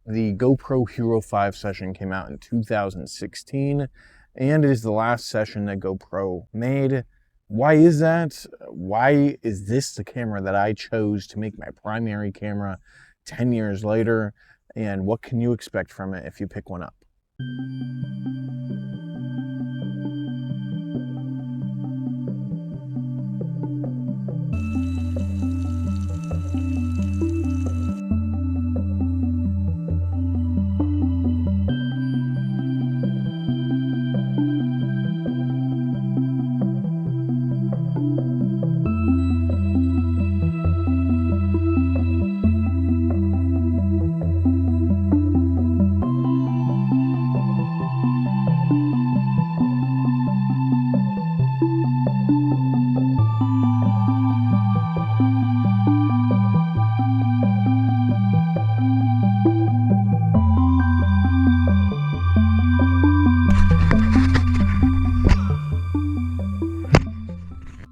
The GoPro Hero 5 session came out in 2016, and it is the last session that GoPro made. Why is that? Why is this the camera that I chose to make my primary camera 10 years later? And what can you expect from it if you pick one up?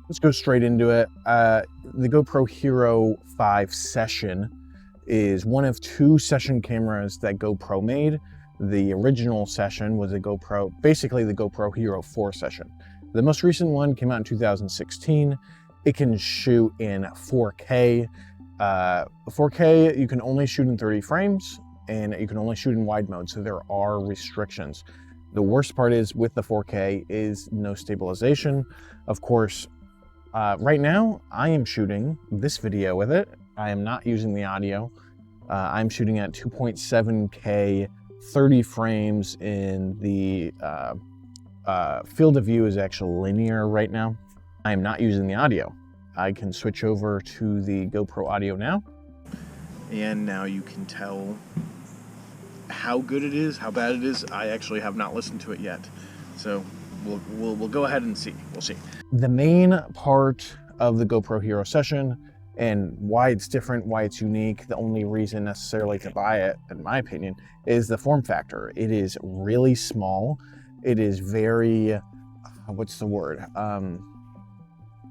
Let's go straight into it. The GoPro Hero 5 session is one of two session cameras that GoPro made. The original session was basically the GoPro Hero 4 session. The most recent one came out in 2016. It can shoot in 4K. 4K, you can only shoot in 30 frames, and you can only shoot in wide mode, so there are restrictions. The worst part is with the 4K is no stabilization. Of course, right now, I am shooting this video with it. I am not using the audio. I'm shooting at 2.7K, 30 frames in the field of view is actually linear right now. I am not using the audio. I can switch over to the GoPro audio now. And now you can tell how good it is, how bad it is. I actually have not listened to it yet. So we'll go ahead and see. We'll see. The main part of the GoPro Hero session and why it's different, why it's unique, the only reason necessarily to buy it, in my opinion, is the form factor. It is really small. It is very, what's the word?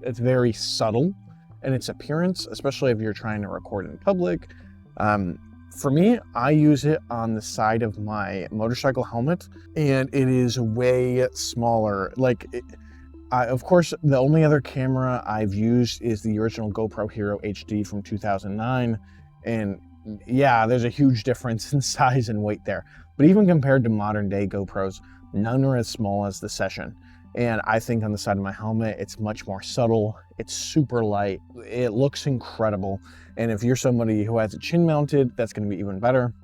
It's very subtle in its appearance, especially if you're trying to record in public. For me, I use it on the side of my motorcycle helmet, and it is way smaller. Of course, the only other camera I've used is the original GoPro Hero HD from 2009. And yeah, there's a huge difference in size and weight there. But even compared to modern day GoPros, none are as small as the Session. And I think on the side of my helmet, it's much more subtle. It's super light. It looks incredible. And if you're somebody who has it chin mounted, that's going to be even better.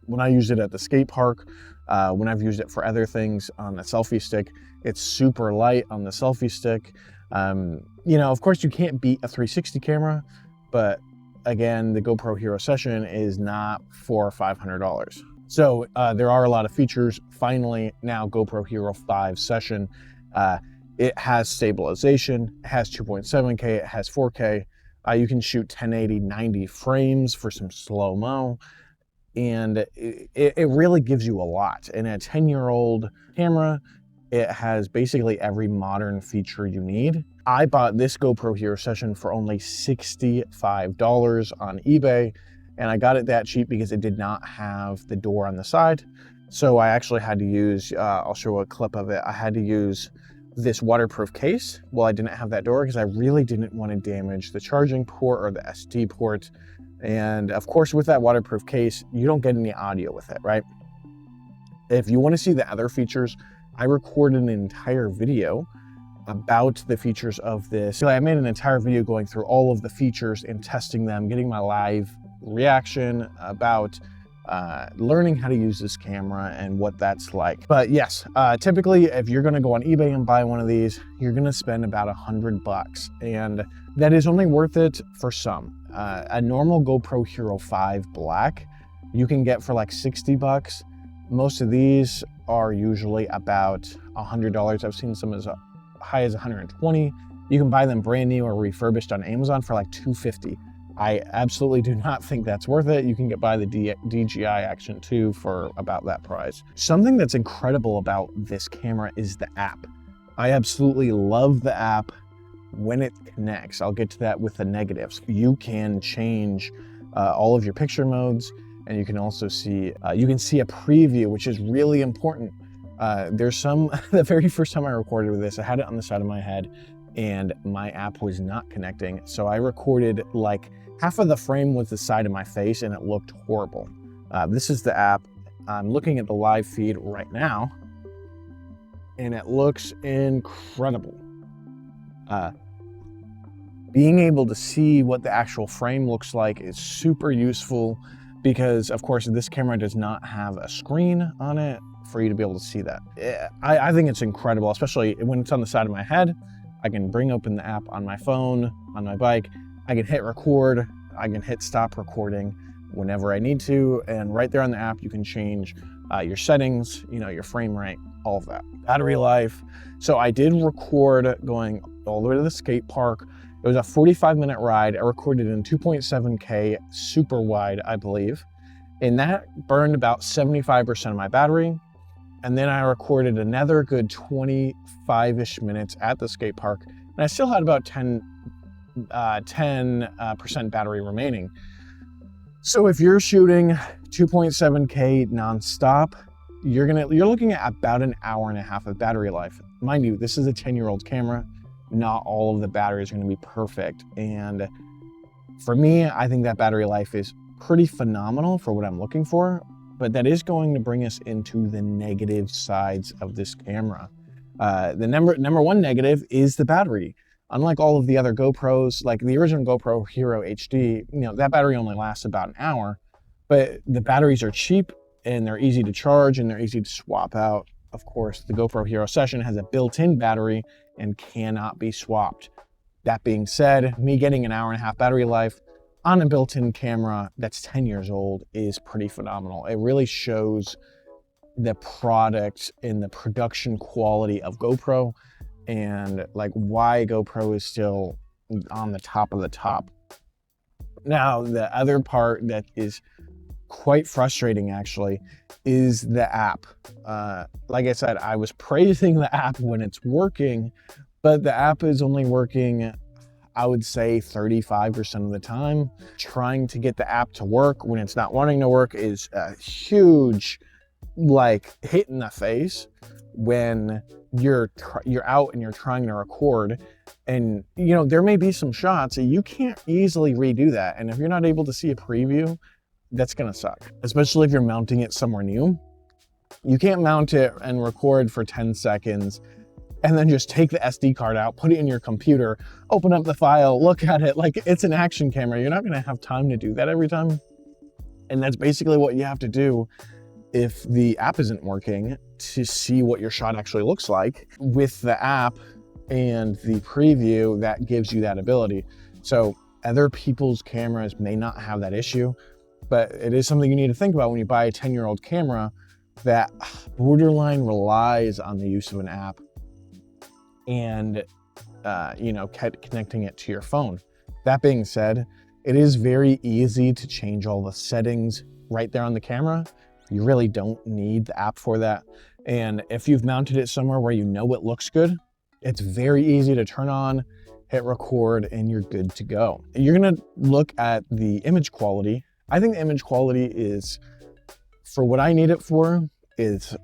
When I used it at the skate park, when I've used it for other things on the selfie stick, it's super light on the selfie stick. You know, of course you can't beat a 360 camera, but again, the GoPro Hero Session is not $400 or $500. So there are a lot of features. Finally, now GoPro Hero 5 Session, it has stabilization, it has 2.7K, it has 4K. You can shoot 1080, 90 frames for some slow-mo. And it really gives you a lot. In a 10-year-old camera, it has basically every modern feature you need. I bought this GoPro Hero Session for only $65 on eBay, and I got it that cheap because it did not have the door on the side. So I actually had to use, I'll show a clip of it, I had to use this waterproof case while I didn't have that door because I really didn't want to damage the charging port or the SD port. And of course, with that waterproof case, you don't get any audio with it, right? If you want to see the other features, I recorded an entire video about the features of this. So I made an entire video going through all of the features and testing them, getting my live reaction about learning how to use this camera and what that's like. But yes, typically if you're going to go on eBay and buy one of these, you're going to spend about $100, and that is only worth it for some. A normal GoPro Hero 5 Black you can get for like $60. Most of these are usually about $100. I've seen some as high as $120. You can buy them brand new or refurbished on Amazon for like $250. I absolutely do not think that's worth it. You can buy the DJI Action 2 for about that price. Something that's incredible about this camera is the app. I absolutely love the app when it connects. I'll get to that with the negatives. You can change all of your picture modes. and you can also see, you can see a preview, which is really important. There's some, the very first time I recorded with this, I had it on the side of my head and my app was not connecting. So I recorded like half of the frame was the side of my face and it looked horrible. This is the app. I'm looking at the live feed right now and it looks incredible. Being able to see what the actual frame looks like is super useful because, of course, this camera does not have a screen on it for you to be able to see that. I think it's incredible, especially when it's on the side of my head. I can bring open the app on my phone, on my bike. I can hit record. I can hit stop recording whenever I need to. And right there on the app, you can change your settings, your frame rate, all of that. Battery life. So I did record going all the way to the skate park. It was a 45-minute ride. I recorded in 2.7K super wide, I believe. And that burned about 75% of my battery. And then I recorded another good 25-ish minutes at the skate park. And I still had about 10% battery remaining. So if you're shooting 2.7K nonstop, you're looking at about an hour and a half of battery life. Mind you, this is a 10-year-old camera. Not all of the batteries are going to be perfect. And for me, I think that battery life is pretty phenomenal for what I'm looking for, but that is going to bring us into the negative sides of this camera. The number one negative is the battery. Unlike all of the other GoPros, like the original GoPro Hero HD, that battery only lasts about an hour, but the batteries are cheap and they're easy to charge and they're easy to swap out. Of course, the GoPro Hero Session has a built-in battery and cannot be swapped. That being said, me getting an hour and a half battery life on a built-in camera that's 10 years old is pretty phenomenal. It really shows the product and the production quality of GoPro and like why GoPro is still on the top of the top. Now, the other part that is quite frustrating actually is the app. Like I said, I was praising the app when it's working, but the app is only working, I would say 35% of the time. Trying to get the app to work when it's not wanting to work is a huge hit in the face when you're out and you're trying to record, and there may be some shots that you can't easily redo that, and if you're not able to see a preview, that's gonna suck, especially if you're mounting it somewhere new. You can't mount it and record for 10 seconds and then just take the SD card out, put it in your computer, open up the file, look at it like it's an action camera. You're not gonna have time to do that every time. And that's basically what you have to do if the app isn't working to see what your shot actually looks like. With the app and the preview, that gives you that ability. So other people's cameras may not have that issue, but it is something you need to think about when you buy a 10-year-old camera that borderline relies on the use of an app and, connecting it to your phone. That being said, it is very easy to change all the settings right there on the camera. You really don't need the app for that. And if you've mounted it somewhere where it looks good, it's very easy to turn on, hit record, and you're good to go. You're gonna look at the image quality. I think the image quality is, for what I need it for, it's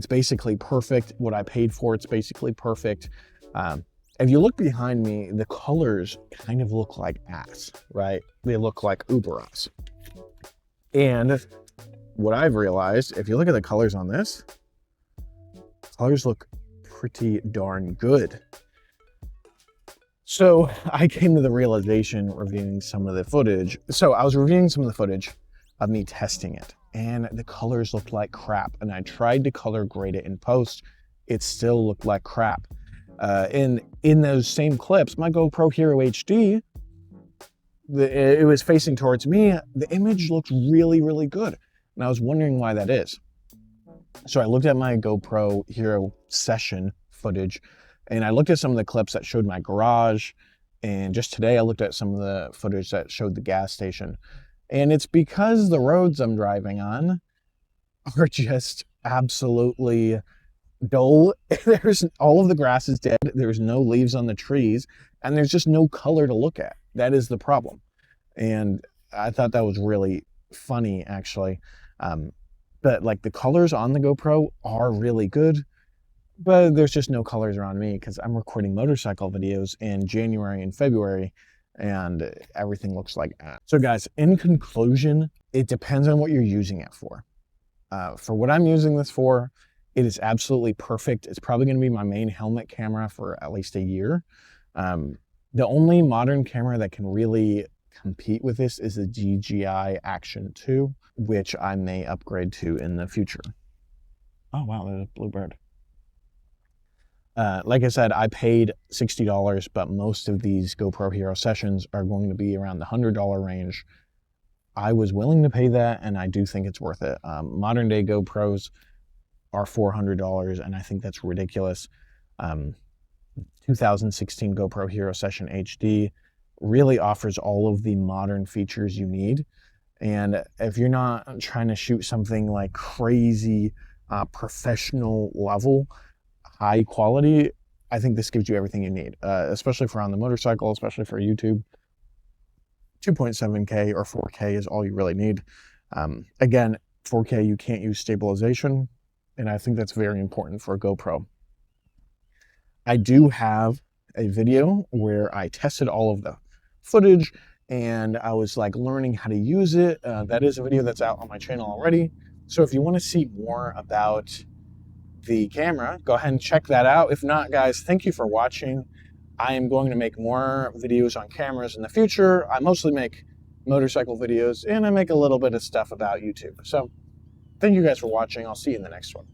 basically perfect. What I paid for, it's basically perfect. If you look behind me, the colors kind of look like ass, right? They look like uber ass. And what I've realized, if you look at the colors on this, colors look pretty darn good. So I came to the realization reviewing some of the footage. So I was reviewing some of the footage of me testing it, and the colors looked like crap. And I tried to color grade it in post. It still looked like crap. In those same clips, my GoPro Hero HD, it was facing towards me. The image looked really, really good. And I was wondering why that is. So I looked at my GoPro Hero Session footage, and I looked at some of the clips that showed my garage. And just today, I looked at some of the footage that showed the gas station. And it's because the roads I'm driving on are just absolutely dull. All of the grass is dead. There's no leaves on the trees, and there's just no color to look at. That is the problem. And I thought that was really funny actually. But like the colors on the GoPro are really good, but there's just no colors around me because I'm recording motorcycle videos in January and February, and everything looks like that. So guys, in conclusion, it depends on what you're using it for. For what I'm using this for, it is absolutely perfect. It's probably going to be my main helmet camera for at least a year. The only modern camera that can really compete with this is the DJI Action 2, which I may upgrade to in the future. Oh wow, there's a bluebird. Like I said, I paid $60, but most of these GoPro Hero sessions are going to be around the $100 range. I was willing to pay that, and I do think it's worth it. Modern day GoPros are $400, and I think that's ridiculous. 2016 GoPro Hero Session HD really offers all of the modern features you need. And if you're not trying to shoot something like crazy professional level, high quality, I think this gives you everything you need, especially for on the motorcycle, especially for YouTube. 2.7K or 4K is all you really need. Again, 4K, you can't use stabilization, and I think that's very important for a GoPro. I do have a video where I tested all of the footage and I was like learning how to use it. That is a video that's out on my channel already. So if you want to see more about the camera, go ahead and check that out. If not, guys, thank you for watching. I am going to make more videos on cameras in the future. I mostly make motorcycle videos, and I make a little bit of stuff about YouTube. So thank you guys for watching. I'll see you in the next one.